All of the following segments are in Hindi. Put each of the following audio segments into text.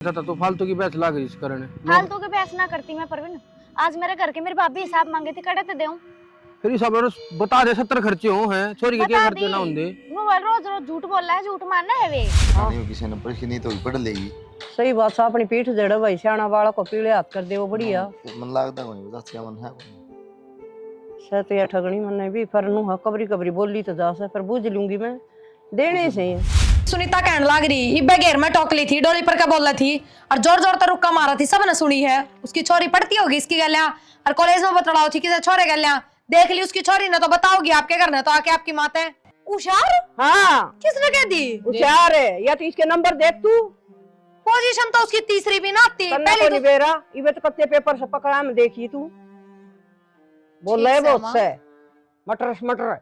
था तो फालतू की बहस ला गई इस कारण। फालतू की बहस ना करती मैं परवीन। आज मेरे घर के मेरी भाभी हिसाब मांगे थी, कड़े तो देऊं। फिर सब बता दे 70 खर्चे हो हैं छोरी के क्या खर्चे ना होंगे। मोबाइल रोज रोज झूठ बोल रहा है, झूठ मारना है वे। नहीं किसी ने पढ़ी नहीं तो पढ़ लेगी। सही बात सा अपनी पीठ जड़ भाई सियाना वाला को पीले हाथ कर दे वो बढ़िया। मन लगता कोई बता क्या मन है सत या ठगनी मन भी पर नु कबरी कबरी बोली तो जा से पर बुझ लूंगी मैं देने से। सुनीता कहने लग रही इब्बे घेर में टोकली थी, डोली पर क्या बोल रही थी और जोर जोर तक रुक्का मारा थी, सब ने सुनी है। उसकी छोरी पढ़ती होगी इसकी गलियां और कॉलेज में बतलाओ थी किसे छोरे गलियां देख ली उसकी छोरी ने तो बताओगी आपके घर ने तो आके आपकी मात है उशार। हाँ किसने कह दी होशियार है या तो इसके नंबर देख तू पोजीशन तो उसकी तीसरी भी ना आती पहले तो बेरा इबे तो कत्ते पेपर से पकड़ा में देखी तू बोल रहे बहुत से मटर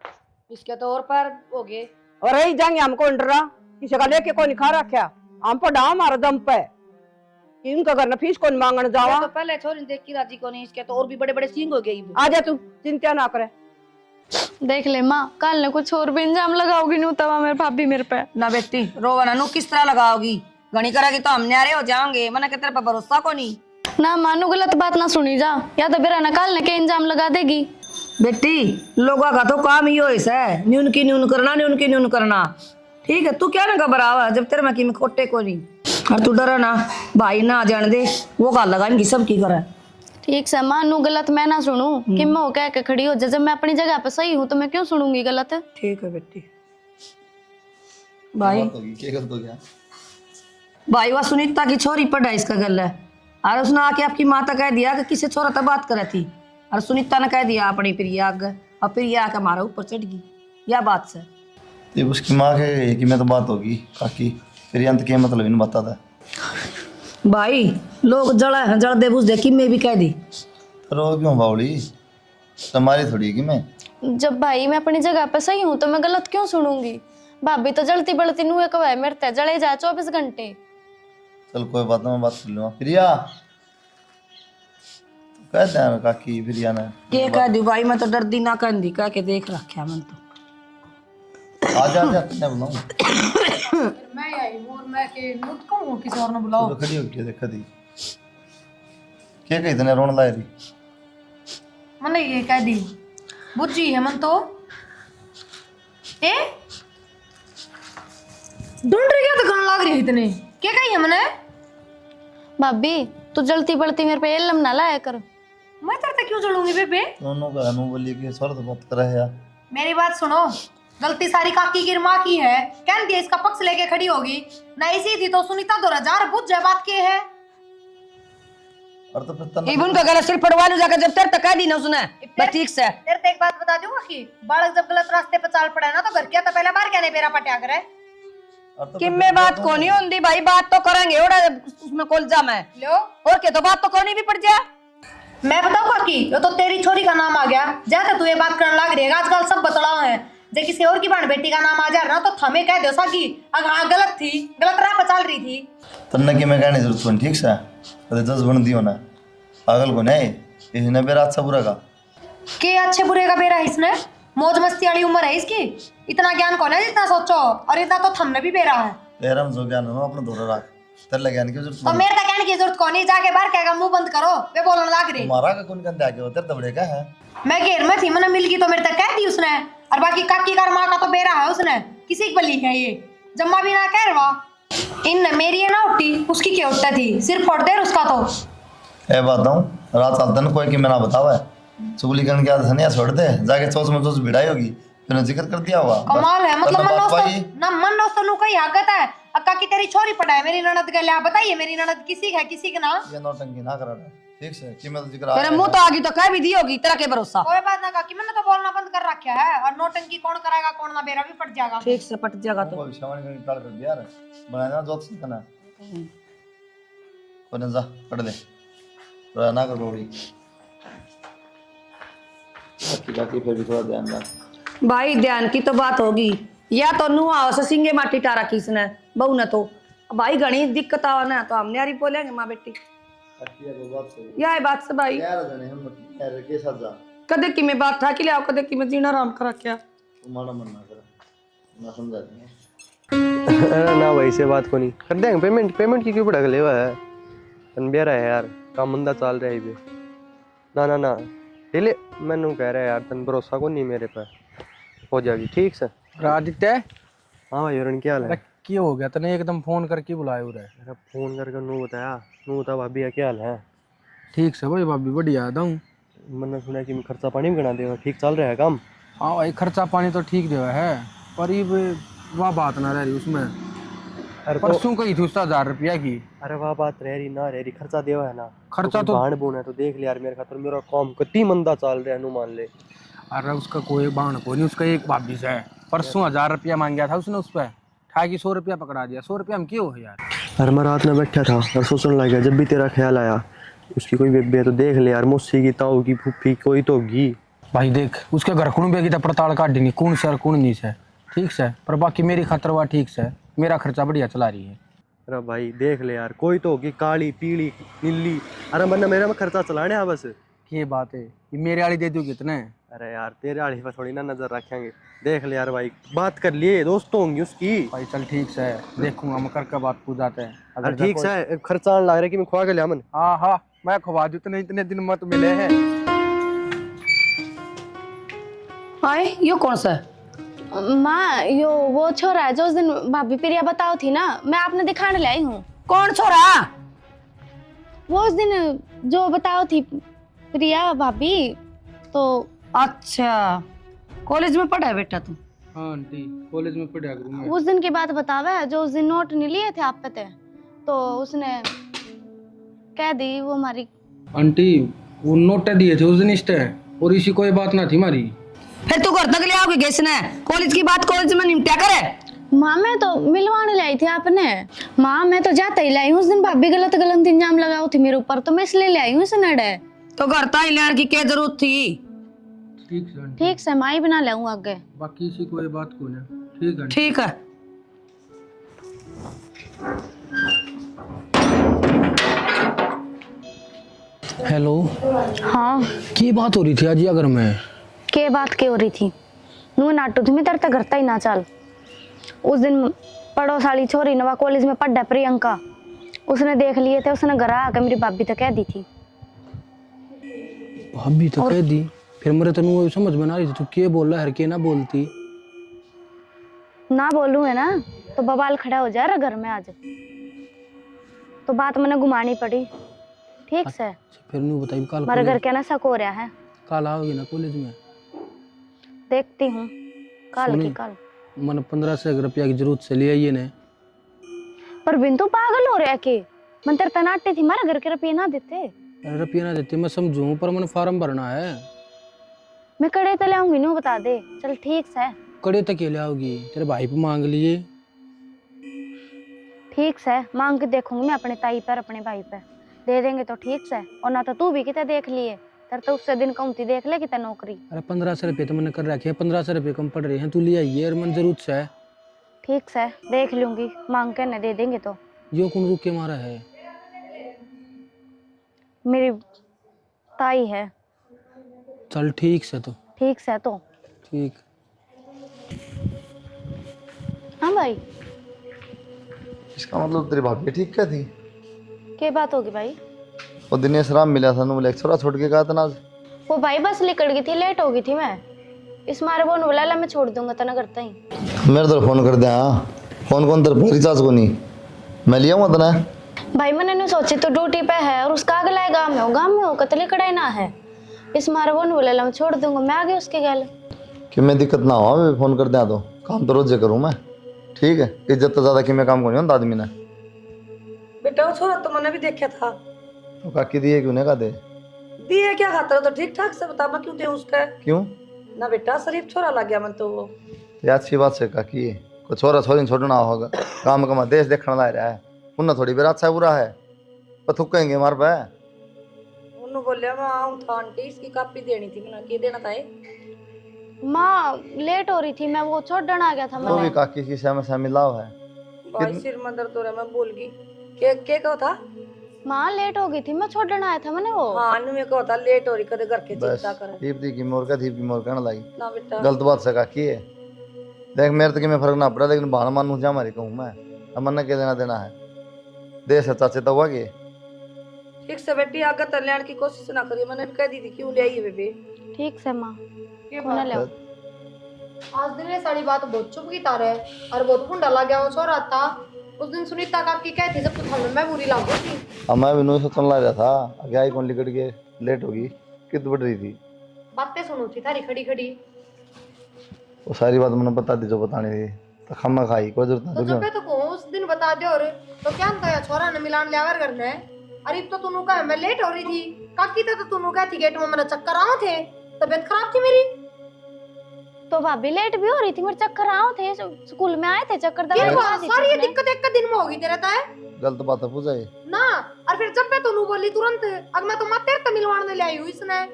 इसके तो और पर हो गए और रही जाएंगे हमको इंडरा किसी का लेके कोई खा रखा हम पर डाम मार दम पे इनका घर फीस कौन मांगने जावा। तो पहले छोरी देख की राजी को नहीं, इसके तो और भी बड़े बड़े सींग हो गए। आ जा तू चिंता ना करे। देख ले माँ, कल ने कुछ और भी इंजाम लगाओगी नू तवा मेरे भाभी मेरे पे। ना बेटी रोवाना नु किस तरह लगाओगी, घनी करेगी तो हम न्यारे हो जाएंगे, मना के तेरे पे भरोसा को नहीं ना मानो गलत बात ना सुनी जा, या तो बेरा नकाल ने के इंजाम लगा देगी। बेटी लोगों का तो काम ही है न्यून की न्यून करना, न्यून की न्यून करना। ठीक है तू क्या ना घबरावा, जब तेरे में की खोटे को नहीं और तू डरा ना, भाई ना जान दे वो गाल लगाएंगी सब की करे। ठीक से मानू गलत मैं ना सुनूं कि मैं हो कह के खड़ी हो जब मैं अपनी जगह पे सही हूँ तो मैं क्यों सुनूंगी गलत। ठीक है बेटी। भाई भाई वह सुनीता की छोरी पढ़ा इसका गल है और उसने आके आपकी माता कह दिया कि किसी छोरा तक बात करे थी और सुनीता ने कह दिया अपनी प्रिया आगे और प्रिया आके हमारा ऊपर चढ़ गई या बात से ये उसकी माँ के कि मैं तो बात होगी काकी फिर अंत के मतलब इन बता था भाई लोग जड़ा है जड़ दे बुझ दे कि मैं भी कह दी रो क्यों बावली तुम्हारी थोड़ी कि मैं जब भाई मैं अपनी जगह पे सही हूँ तो मैं गलत क्यों सुनूंगी। भाभी तो जलती बलती नुए कवाए मेरे ते जड़े जाए 24 घंटे। चल कोई बात नहीं मैं बात कर लूँगा प्रिया कहते हैं काकी प्रिया ने के कह दी भाई मैं तो डरदी ना कर दी कह के देख रखा मैं तो आजा कितने बुलाऊं मैं आई और मैं के मुझ को किसी और ने बुलाओ तो खड़ी हो के देखा दी क्या कही तने रोन लाई रही मैंने ये कह दी बुझी है मन तो ए ढूंढ रही क्या तो गन लग रही है इतने क्या कही है मैंने। भाभी तू जलती बलती मेरे पे एलम ना लाया कर। मैं तेरे क्यों जलूंगी बेबे। दोनों का अनु बोली कि स्वर तो बात कर रहे हैं मेरी बात सुनो, गलती सारी काकी की माँ की है, कह दिया इसका पक्ष लेके खड़ी होगी ना इसी थी तो सुनीता 2000 बुझ जाए बात के है और तो फिर इबन का गला सिर पड़वा लो जाकर जब तेरे तक कह दी ना उसने बस ठीक से तेरे एक बात बता दूंगा कि बालक जब गलत रास्ते पे चाल पड़ा ना तो घर क्या तो पहले बार क्या नहीं बेरा पटिया करे कि मैं बात को नहीं होंगी भाई बात तो करेंगे ओड़ा उसमें कोलजा में लो और के तो बात तो करनी भी पड़ जाए। मैं बताऊं काकी ये तो तेरी छोरी का नाम आ गया जैसे तू ये बात करने लग रही है आजकल सब बतलाओ है जे किसी और की बहन बेटी का नाम आ जा रहा तो थमे कह दो साकी हाँ गलत थी गलत राह पर चल रही थी तन्ने की मैं कहने जरूरत नहीं ठीक से अरे 10 बन दियो ना पागल को नहीं इसने बेरा अच्छा बुरा का के अच्छे बुरे का बेरा इसने मौज मस्ती वाली उम्र है इसकी इतना ज्ञान कौन है जितना सोचो और इतना तो थमने भी बेरा है तेरा जो ज्ञान हो अपना धोरा रख तेरे ज्ञान की जरूरत तो मेरे का कहने की जरूरत कौन है जाके बाहर कहेगा मुंह बंद करो वे बोलने लग रही तुम्हारा का कौन कंधे आगे होते दबड़े का है मैं घेर में थी मैंने मिल गई तो मेरे तक कह दी उसने और बाकी काकी का माँ का तो बेरा है उसने किसी की बली है ये जम्मा भी ना कह रहा इन मेरी है ना उठी उसकी क्या उठता थी सिर्फ फोड़ दे उसका तो ए बात हूँ रात साल दिन कोई कि मैं ना बतावा चुगली करने की आदत नहीं छोड़ दे जाके चौस में चौस भिड़ाई होगी तूने जिक्र कर दिया हुआ कमाल है मतलब मन दोस्तों कई हकत है अक्का की तेरी छोरी पड़ा है मेरी ननद के लिए बताइए मेरी ननद किसी है किसी के ना ये नौटंकी ना करा ठीक से कि मैं तो जिक्र तेरे मुंह तो आगी तो कह भी दी होगी तेरा के भरोसा कोई बात ना काकी मैंने तो बोलना बंद कर रखा है और नौटंकी कौन कराएगा कौन ना बेरा भी पट जाएगा ठीक से पट जाएगा तो कोई शवानी करने टाल कर दिया रे बनाना जोत से करना कोने जा पढ़ ले तो ना कर बोली बाकी फिर भी थोड़ा ध्यान रख भाई ध्यान की तो बात होगी या तो नु आओ से सिंगे माटी टारा किसने बहू ने तो भाई घनी दिक्कत आवा ना तो हमने यारी बोलेंगे माँ बेटी यह बात से भाई यार जाने हम यार के साथ जा कदे की मैं बात था कि ले आओ कदे की मैं जीना आराम करा क्या तुम्हारा मन ना कर मैं समझा दूंगा अरे ना भाई से बात को नहीं कर देंगे। पेमेंट पेमेंट की क्यों भड़क ले हुआ है? तन बेरा है यार, काम मंदा चल रहा है इधर। ना ना ना ले मैनू कह रहा है यार, तन भरोसा को नहीं मेरे पे। हो जाएगी ठीक से। आदित्य हाँ भाई अरुण क्या हाल है? क्या हो गया तने एकदम फोन करके बुलाए हो रहा है? अरे फोन करके नू बता भाभी का क्या हाल है? ठीक से भाई भाभी बढ़िया हूँ। मैंने सुना कि खर्चा पानी भी बना देगा, ठीक चल रहा है काम? हाँ भाई खर्चा पानी तो ठीक देवा है, पर ये वह बात ना रह रही उसमें। अरे परसों कही थी उसका 1000 रुपया की। अरे वाह बात रह रही ना रह रही, खर्चा देवा है ना। खर्चा तो बाण बून है तो देख ले यार मेरे खातर, मेरा काम कितनी मंदा चल रहा है नू मान ले। अरे उसका कोई बाण को नहीं, उसका एक भाभी से है। परसों 1000 रुपया मांग गया था उसने, उस पर ठाकी 100 रुपया पकड़ा दिया। 100 रुपया हम क्यों हो यार? अरे मैं रात में बैठा था और सोचने लगा, जब भी तेरा ख्याल आया उसकी कोई बेबे है तो देख ले यार, मौसी की ताऊ की फूफी कोई तो होगी। भाई देख उसके घर कुण बेगी तो पड़ताल काट नहीं कौन से और कौन नहीं से, ठीक से। पर बाकी मेरी खातर वह ठीक से, मेरा खर्चा बढ़िया चला रही है। अरे भाई देख ले यार, कोई तो होगी काली पीली नीली। अरे वरना मेरा में खर्चा चलाने है बस। ये बात है, ये मेरे वाली दे दो कितने? अरे यार तेरे आड़ी पर थोड़ी ना नजर रखेंगे। देख ले यार भाई, बात कर लिए, दोस्तों होंगी उसकी। भाई चल ठीक से, देखूंगा हम करके बात पूछ जाते हैं। अगर ठीक से खर्चा आने लग रहा है कि मैं खुआ के लिया मन। हाँ हाँ मैं खवा दूँ, इतने दिन मत मिले हैं। हाय यो कौन सा है? माँ यो वो छोरा है जो उस दिन भाभी प्रिया बताओ थी ना, मैं आपने दिखाने लाई हूँ। कौन छोरा? वो उस दिन जो बताओ थी प्रिया भाभी तो। अच्छा कॉलेज में पढ़ा है बेटा तू? हाँ आंटी कॉलेज में पढ़ा करूँ मैं। उस दिन की बात बतावा है जो उस दिन नोट नहीं लिए थे आप पे थे, तो उसने कह दी वो हमारी। आंटी वो नोट दिए थे उस दिन इष्ट और इसी कोई बात ना थी हमारी। फिर तू घर तक ले आओगे कैसे ने? कॉलेज की बात कॉलेज में निपटा करे। माँ मैं तो मिलवाने लाई थी आपने। माँ मैं तो जाता ही लाई हूँ, उस दिन भाभी गलत इंजाम लगाओ थी मेरे ऊपर, तो मैं इसलिए ले आई हूँ सनडे। तो घर ता ही लेने की क्या जरूरत थी? ठीक है आंटी, ठीक से माँ ही बना लाऊं आगे। बाकी इसी कोई बात को ना। ठीक है आंटी। ठीक है। हेलो हाँ की बात हो रही थी आज अगर मैं? के बात के हो रही थी? नू नाटू थी मैं तेरे तक घरता ही ना चल। उस दिन पड़ोस वाली छोरी नवा कॉलेज में पढ़ा प्रियंका, उसने देख लिए थे, उसने घर आकर मेरी भाभी तो कह दी थी। भाभी तो कह दी? फिर मेरे तनु समझ में ना रही थी तू क्या बोल रहा है, के ना बोलती। ना बोलूं है ना तो बवाल खड़ा हो जाए घर में आज, तो बात मैंने घुमानी पड़ी। ठीक से फिर नहीं बताई कल मेरे घर के ना शक हो रहा है। कल आओगी ना कॉलेज में? देखती हूँ कल की कल। मन 1500 रुपया की जरूरत से ले आइए ने। पर बिंदु पागल हो रहा है कि मन तेरे तनाटे थी मारा घर के रुपये ना देते। अरे रुपया ना देते मैं समझूं, पर मन फार्म भरना है। मैं कड़े तो ले आऊंगी नू बता दे। चल ठीक से। कड़े तक ले आओगी? तेरे भाई पे मांग लिए। ठीक से मांग के देखूंगी मैं अपने ताई पर अपने भाई पे, दे देंगे तो ठीक से। और ना तो तू भी कितने देख लिए, तेरे तो उससे दिन कम थी देख ले कितना नौकरी। अरे 1500 रुपये तो मैंने कर रखे हैं, 1500 रुपये कम पड़ रहे हैं, तू ले आइए और मन जरूरत से है। ठीक से देख लूंगी, मांग के न दे देंगे तो। यो कौन रुक के मारा है? मेरी ताई है। चल ठीक से तो। ठीक से तो ठीक। हाँ भाई इसका मतलब तेरी भाभी ठीक क्या थी? क्या बात होगी भाई? वो दिनेश राम मिला था ना, लेक्चर छोड़ के गया था ना आज। वो भाई बस निकल गई थी, लेट हो गई थी मैं, इस मारे वो बोला ला मैं छोड़ दूंगा तना करता ही। मेरे तो फोन कर दे। हाँ फोन कौन तेरे रिचार्ज को नहीं मैं लिया हूँ तना। भाई मैंने नहीं सोची तो ड्यूटी पे है और उसका अगला है गाँव में हो कतली कड़ाई ना है, इस मारे वो बोला ला मैं छोड़ दूंगा। मैं आ गई उसके गल कि मैं दिक्कत ना हो, मैं फोन कर दिया तो काम तो रोज करूँ मैं। ठीक है इज्जत तो ज्यादा कि मैं काम को नहीं होता आदमी ने। बेटा वो छोरा तो मैंने भी देखा था। तो काकी दिए क्यों नहीं का दे? दिए क्या खाता हो तो ठीक ठाक से बता, मैं क्यों दे उसका? क्यों ना बेटा शरीफ छोरा लग गया मन तो वो। ये अच्छी बात से काकी है, कोई छोरा छोरी छोड़ना होगा, काम कमा देश देखने ला रहा है, उन्हें थोड़ी बेरा अच्छा बुरा है पर थुकेंगे मार पे। उन्होंने बोलिया मैं आऊँ था आंटी इसकी कापी देनी थी, मैंने क्या देना था? माँ लेट हो रही थी, मैं वो छोड़ने आ गया था। वो भी काकी की समस्या मिलाव है। भाई सिर में दर्द हो रहा है, मैं भूल गई के कहो था। माँ लेट हो गई थी, मैं छोड़ने आया था मैंने वो। हाँ नु में कहो था लेट हो रही कदे घर के बस चिंता करे दीप दी की मोर का दीप की मोर कहने लगी। ना बेटा गलत बात से काकी है, देख मेरे तो कि मैं फर्क ना पड़ा, लेकिन बहाना मानू जा हमारी कहूँ मैं, अब मन क्या देना देना है, दे से चाचे तो हुआ कि ठीक से बेटी आगे तल्याण की कोशिश ना करिए, मैंने भी कह दी थी क्यों ले आई बेबी। ठीक से माँ, होने ले। आज दिन ये सारी बात बहुत चुप की तारे और बहुत फुंडा लग गया वो सो रहा था। उस दिन सुनीता काकी कहती जब तू थाने में बुरी लागू थी। अब मैं भी नहीं सोचने लग रहा था, आगे आई कौन लिकट के लेट होगी, कित बढ़ रही थी, बातें सुनो थी थारी खड़ी खड़ी। वो सारी बात मैंने बता दी जो बतानी थी, तो खम्मा खाई कोई जरूरत तो नहीं जब तो को उस दिन बता दे और तो क्या तो या छोरा ने मिलान लियावर करने। अरे तो तूनु का मैं लेट हो रही थी, काकी तो तूनु कहती गेट में मेरा चक्कर आए थे, तबीयत खराब थी मेरी। तो भाभी लेट भी हो रही थी, मेरे चक्कर आओ थे, स्कूल में आए थे चक्कर ये दवाई बात सारी ये दिक्कत एक दिन में होगी तेरे ताए गलत बात है पूजा ये। ना। और फिर जब मैं तूनु बोली तुरंत अब मैं तो मां तेरे तो मिलवाने ले आई हूं इसने।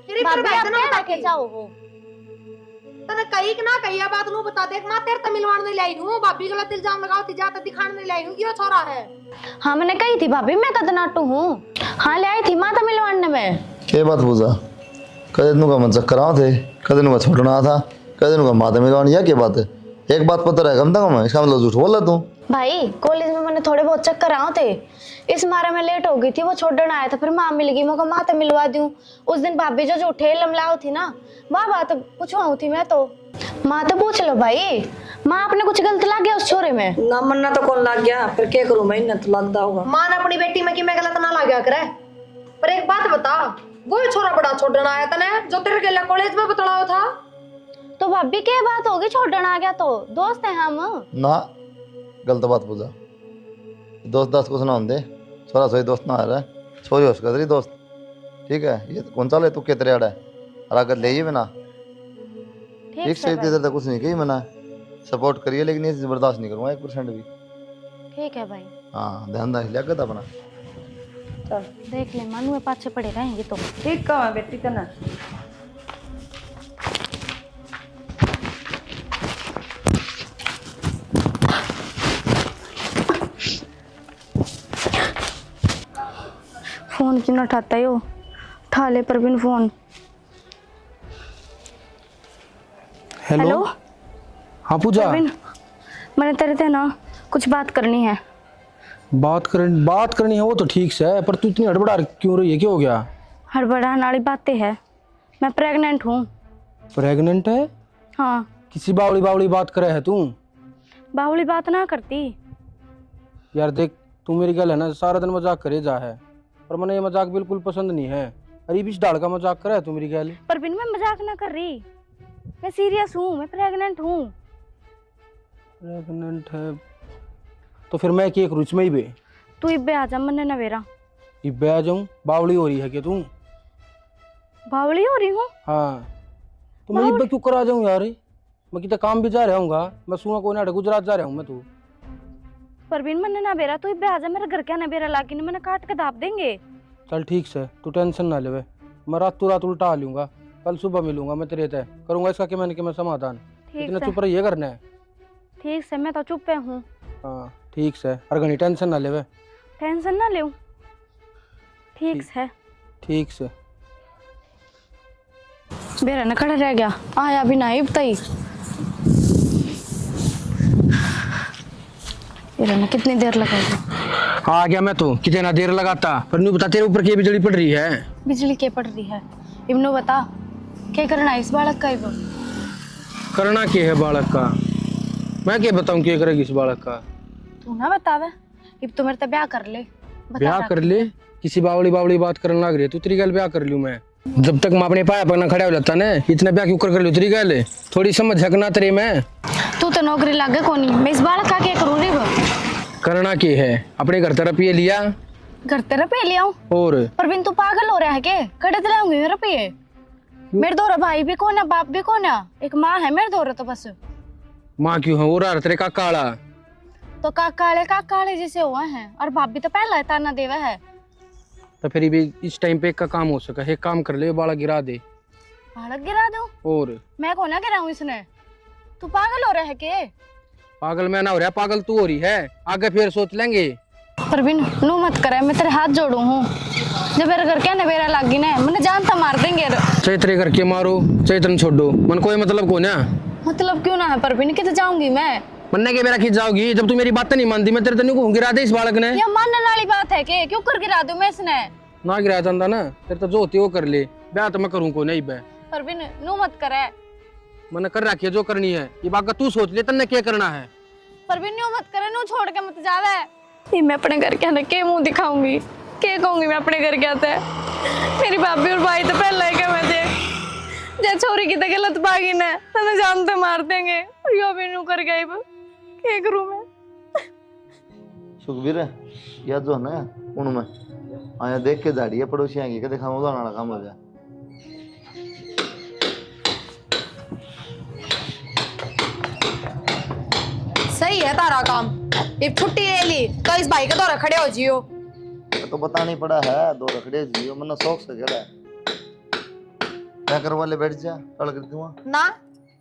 तेरी भाभी भाई आप ने क्या बता के के जाओ हो। तने कही कि ना कही बात नु बता दे, मां तेरे तो मिलवाने ले आई हूं, भाभी गलत इल्जाम लगाओ थी जाता दिखाने ले आई हूं ये छोरा है। हाँ मैंने कही थी भाभी मैं कदनाटू हूँ, हाँ ले आई थी माता मिलवाने में। के बात पूजा, कदे नु का मन चक्कर आ थे, कदे नु का छोड़ना था, कदे नु का माता मिलवानी, या क्या बात है, एक बात पता है कम से कम, इसका मतलब झूठ बोला तू। भाई कॉलेज में मैंने थोड़े बहुत चक्कर आओ थे, इस मारे में लेट हो गई थी, वो छोड़ने आया था, फिर माँ मिल गई, मैं माता मिलवा दूं। उस दिन भाभी जो झूठे लमलाओ थी ना, वह बात पूछवाऊँ थी मैं तो। माँ तो पूछ लो भाई, माँ आपने कुछ गलत लग गया उस छोरे में? ना मन्ना तो कौन लग गया, फिर क्या करूं मैं, इन्हें तो लगदा होगा। मां ने अपनी बेटी में कि मैं गलत ना लग गया करे। पर एक बात बता, वो छोरा बड़ा छोड़ना आया तने जो तेरे के कॉलेज में बतलाओ था। तो भाभी क्या बात होगी, छोड़ना आ गया तो दोस्त है हम ना, गलत बात पूजा, दोस्त दास्त कुछ ना होंगे, छोरा सोई दोस्त ना आ रहा है, छोरी उसका तेरी दोस्त, ठीक है, ये कौन सा ले तू के तेरे आड़ा है, और अगर ले ही बिना ठीक से इधर तक कुछ नहीं कही मैंने, सपोर्ट करिए लेकिन ये बर्दाश्त नहीं करूँगा 1% भी। ठीक है भाई, हाँ ध्यान रख लिया कर अपना। देख ले मानू में पाछे पड़े रहेंगे तो। ठीक कहा बेटी तना। फोन क्यों ना उठाता है वो, उठा ले परवीन फोन। हेलो हाँ पूजा, परवीन मैंने तेरे से ना कुछ बात करनी है। बात करनी है वो तो ठीक से है, पर तू इतनी हड़बड़ा क्यों रही है, क्या हो गया? हड़बड़ाने वाली बातें है, मैं प्रेग्नेंट हूँ। प्रेग्नेंट है? हाँ। किसी बावली बात करे है तू? बावली बात ना करती यार देख, तू मेरी गल है ना, सारा दिन मजाक करे जा है, पर मैंने ये मजाक बिल्कुल पसंद नहीं है। अरे बीच डाल का मजाक करे है तू मेरी गल। परवीन मैं मजाक ना कर रही, मैं सीरियस हूँ, मैं प्रेग्नेंट हूँ। प्रेग्नेंट है तो फिर मैं क्या करूँ इसमें ही बे? तू इब्बे आ जा, मन्ने नवेरा। इब्बे आ जाऊँ? बावली हो रही है क्या तू? बावली हो रही हूँ? हाँ तो मैं इब्बे क्यों करा जाऊँ यार, मैं कितना काम भी जा रहा हूँ, मैं सुना कोई ना गुजरात जा रहा हूँ मैं। तू परवीन मन्ने नवेरा, तू इब्बे आ जा, मेरे घर क्या नवेरा लाके मैंने काट के दाब देंगे। चल ठीक से, तू टेंशन ना ले, मैं रात उल्टा आ लूँगा, कल सुबह मिलूंगा मैं तेरे तय करूँगा इसका कि मैंने समाधान। इतना चुप रहिए करना है। ठीक से, मैं तो चुप हूँ। हाँ ठीक से, और घनी टेंशन ना ले। टेंशन ना ले, ठीक से। ठीक से। बेरा न खड़ा रह गया, आया भी ना इब्तई। बेरा ने कितनी देर लगाई? आ गया मैं तो, कितना देर लगाता, पर नहीं बता तेरे ऊपर क्या बिजली पड़ रही है? बिजली के पड़ रही है? इब्नो बता क्या करना है इस बालक का? इब करना क्या है बालक का? मैं क्या बताऊं क्या करेगी इस बालक का? तू ना बतावे, इब तो मेरे से ब्याह कर ले। ब्याह कर ले? किसी बावली बात करने लग रही है तू, तेरी गल ब्याह कर लूं मैं? जब तक मैं अपने पाया पकना खड़ा हो जाता ना, इतना ब्याह क्यों कर लूं? तेरी गल थोड़ी समझ सकना तेरे में। तू तो नौकरी लागे कोनी, मैं इस बालक का क्या करूं रे? करना क्या है? अपने घर तरफ ये लिया, घर तेरे रुपये ले आऊं? और परवीन तू पागल हो रहा है के? कड़े दिलाऊंगी मेरे रुपये? मेरे दो भाई भी कौन है, बाप भी कौन है, एक माँ है मेरे दो तो बस। माँ क्यों है? और तेरे का काला तो काकाले जैसे हुआ है, और बाप भी तो पहला है ताना देवा है। तो फिर भी इस टाइम पे एक का काम हो सका, एक काम कर ले, बालक गिरा दे। बालक गिरा दूं? और मैं कौन गिराऊं इसने? तू पागल हो रहा है के? पागल मैं ना हो रहा, पागल तू हो रही है, आगे फिर सोच लेंगे। परवीन नू मत करे, मैं तेरे हाथ जोड़ू हूँ, जब मेरे घर क्या नवेरा लागी ना, मैंने जानता मार देंगे। चाहे तेरे घर के मारो चाहे तेन छोड़ो, मन कोई मतलब को ना, मतलब क्यों ना है परवीन, कितने जाऊंगी मैं? मन्ने के मेरा खींच जाओगी जब तू मेरी बात नहीं मानती। मैं तेरे तनिक गिरा दे इस बालक ने। ये मानने वाली बात है कि क्यों कर गिरा दूं मैं इसने? ना गिराया था ना तेरे तो जो होती वो कर ले। ब्याह तो मैं करूँ को नहीं बे। परवीन नू मत करे। मैंने कर रखी है जो करनी है। ये बात का तू सोच ले तन्ने क्या करना है। परवीन न्यू मत करे, नू छोड़ के मत जावे। ये मैं अपने घर के अंदर के मुंह दिखाऊंगी, के कहूंगी मैं अपने घर के आते? मेरी भाभी और भाई तो पहले ही मैं थे जे छोरी की तो गलत बागी ने तो जानते मार देंगे और यो भी नू कर गई। क्या करूं मैं? सुखबीर यह जो है ना उनमें आया देख के झाड़ी है पड़ोसी आएंगे के देखा उदाहरण काम हो जाए। सही है तारा काम। ये छुट्टी ले ली तो इस भाई के दौरे खड़े हो जियो। तो बता नहीं पड़ा है दो रखड़े जियो मन्ना शौक से खेला है। क्या कर वाले बैठ जा कल कर दूंगा ना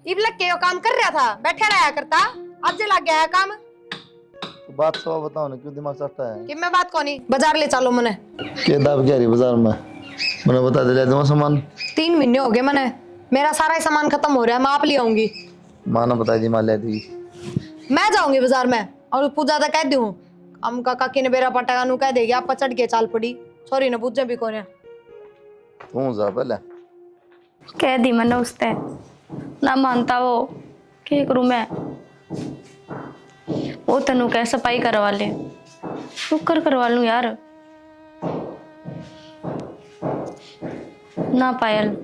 इब लग के यो काम कर रहा था, बैठे रहा करता, आज लग गया है काम। तो बात सब बताओ ना क्यों दिमाग चढ़ता है कि मैं बात कोनी बाजार ले चलो मने। के दाब क्या रही बाजार में मैंने बता दे दूंगा सामान। 3 महीने हो गए मने, मेरा सारा सामान खत्म हो रहा है, मैं आप ले आऊंगी। माँ ने बताई दी माँ ले दी। मैं जाऊंगी बाजार में और पूजा तक कह दूं हम का काकी ने बेरा पटाका नु कह देगी आप चढ़ के चाल पड़ी छोरी ने पूजा भी कोने। तू जा पहले कह दी मैंने उससे, ना मानता वो। क्या करूं मैं? वो तनु कह सफाई करवा ले, शुक्र करवा लूं यार। ना पायल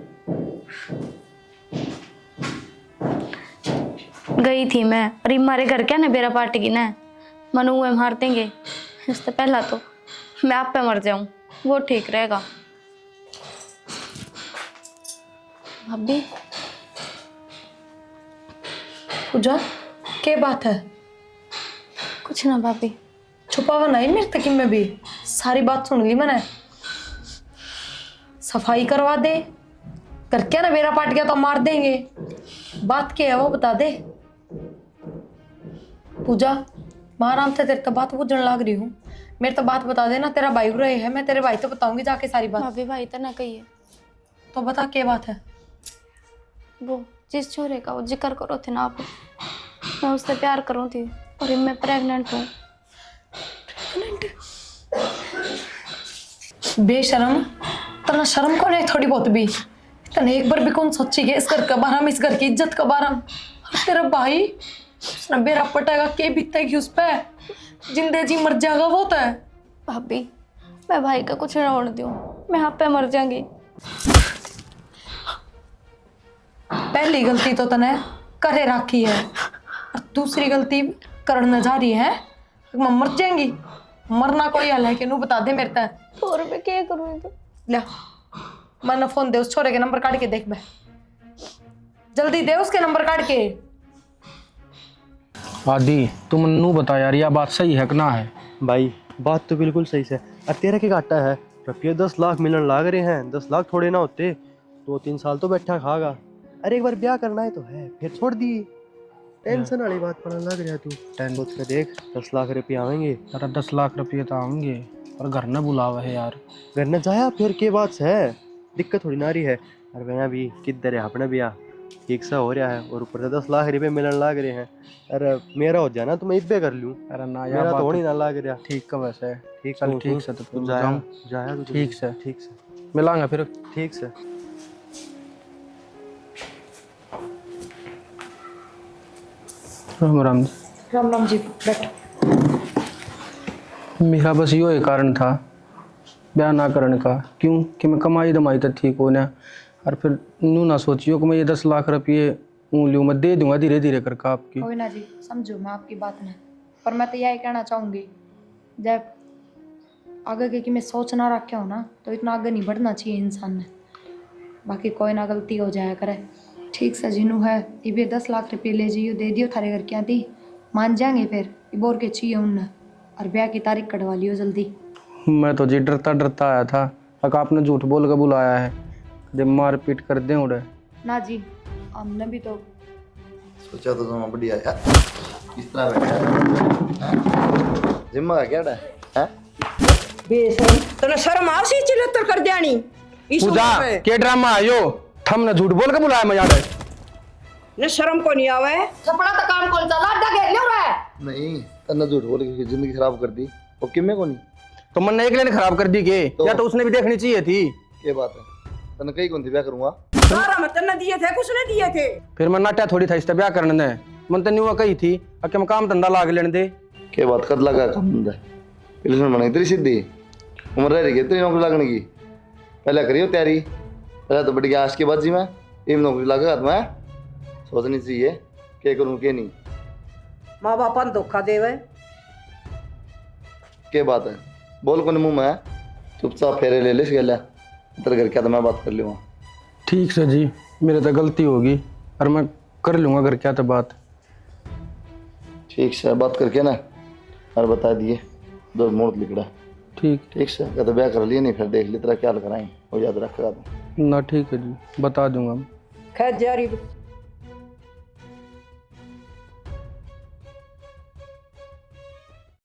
गई थी मैं, अरे हमारे घर क्या ना बेरा पार्टी की ना मनु हुए मार देंगे। इससे पहला तो मैं आप पे मर जाऊं, वो ठीक रहेगा। भाभी पूजा क्या बात है? कुछ ना भाभी। छुपावा नहीं मेरे तक में भी सारी बात सुन ली मैंने। सफाई करवा दे, कर क्या ना मेरा पाट गया तो मार देंगे। बात क्या है वो बता दे। पूजा मैं आराम से तेरे तो बात पूछने लग रही हूँ, मेरे तो बात बता देना। तेरा भाई रहे है, मैं तेरे भाई तो बताऊंगी जाके सारी बात। भाभी भाई तो ना कहिए। तो बता क्या बात है। वो जिस छोरे का वो जिक्र करो थे ना आप, मैं उससे प्यार करूँ थी और मैं प्रेग्नेंट हूँ। बेशरम तना शर्म को नहीं थोड़ी बहुत भी। तने एक बार भी कौन सोची के इस घर का बारम, इस घर की इज्जत का बारम। तेरा भाई उसने बेरा पटाएगा के बीतेगी उस पे, जिंदे जी मर जाएगा वो तो है। भाभी मैं भाई का कुछ ना होने दूँ, मैं आप पे मर जाऊंगी। पहली गलती तो तने करे राखी है और दूसरी गलती करने जा रही है। मैं मर जाएंगी, मरना कोई हल है कि नू बता दे मेरे तक। और मैं क्या करूँ? तो ले मैंने फोन दे उस छोरे के नंबर काट के देख, मैं जल्दी दे उसके नंबर काट के। आदि तुम नू बता यार यह बात सही है कि ना है? भाई बात तो बिल्कुल सही है। अब तेरा क्या घाटा है? रुपये 10 लाख मिलन लाग रहे हैं, 10 लाख थोड़े ना होते। 2-3 साल तो बैठा खागा। अरे एक बार ब्याह करना है तो है, फिर छोड़ दी। टेंशन वाली बात पढ़ने लग रहा है तू। सोच के देख 10 लाख रुपये आवेंगे। अरे 10 लाख रुपये तो आएंगे और घर न बुलावा है यार। घर न जाया फिर के बात है, दिक्कत थोड़ी ना रही है। और भैया भी किधर है अपना ब्याह ठीक सा हो रहा है और ऊपर से 10 लाख रुपये मिलन लाग रहे हैं। अरे मेरा हो जाए ना तो मैं इब्बे कर लूँ। अरे ना यार मेरा बात तो होनी ना लाग रहा। ठीक का वैसे ठीक चल ठीक से तो तू जाया जाया तू ठीक से ठीक से मिलांगा फिर। ठीक से। राम राम। राम राम जी बैठ। मेरा बस यो एक कारण था ब्याह ना करने का, क्यों कि मैं कमाई दमाई तो ठीक हो ना। और फिर नू ना सोचियो कि मैं ये 10 लाख रुपये लूँ, मैं दे दूंगा धीरे धीरे करके आपकी। कोई ना जी समझो मैं आपकी बात में, पर मैं तो यही कहना चाहूँगी जब आगे के कि मैं सोच ना रखा हूँ ना तो इतना आगे नहीं बढ़ना चाहिए इंसान ने। बाकी कोई ना गलती हो जाया करे। ठीक से जिनू है ये भी 10 लाख रुपये ले जाइयो दे दियो थारे घर क्या दी मान जाएंगे फिर बोर के चाहिए उनने और ब्याह की तारीख कटवा लियो जल्दी। मैं तो जी डरता डरता आया था, अगर आपने झूठ बोल कर बुलाया है जब मार पीट कर दे उड़े। ना जी हमने भी तो सोचा तो तुम बढ़िया यार इस तरह बैठा जिम्मा का क्या है बेशरम तने शर्म आसी चिल्लर कर जानी इस पूजा उम्र पे। के ड्रामा आयो थम ने झूठ बोल के बुलाया मजा ने शर्म को नहीं आवे। थपड़ा तो काम कौन सा लाडा घेर लियो रे। नहीं तन्ना झूठ बोल के जिंदगी खराब कर दी वो किम्मे को नहीं तो मन ने एक लेने खराब कर दी के या तो उसने भी देखनी चाहिए थी। क्या बात है तन्ना कहीं कौन थी ब्याह करूंगा सारा मत न दिए थे कुछ ने दिए थे। फिर मैं नाट्या थोड़ी था इसका ब्याह करने ने मन तो न्यू कही थी कि हम काम धंधा लाग लेने दे। क्या बात कर लगा काम धंधा पुलिस में बनी तेरी सीधी उम्र रह रही है तेरी नौकरी लगने की पहले करियो तैयारी पहले तो बढ़ गया आज के बाद जी मैं इन नौकरी लगा मैं सोचनी चाहिए क्या करूँ क्या नहीं। माँ बापा ने धोखा देवे। क्या बात है बोल को मुंह में चुपचाप फेरे ले ले गया तेरे घर क्या तो मैं बात कर लूँगा। ठीक से जी मेरे तो गलती होगी और मैं कर लूँगा घर क्या तो बात। ठीक से बात करके ना और बता दिए दो मोड़ लिखड़ा। ठीक ठीक से क्या तो ब्याह कर लिए नहीं फिर देख ली तेरा क्या कराएं वो याद रखेगा तो ना ठीक है जी बता दूंगा। खैर जारी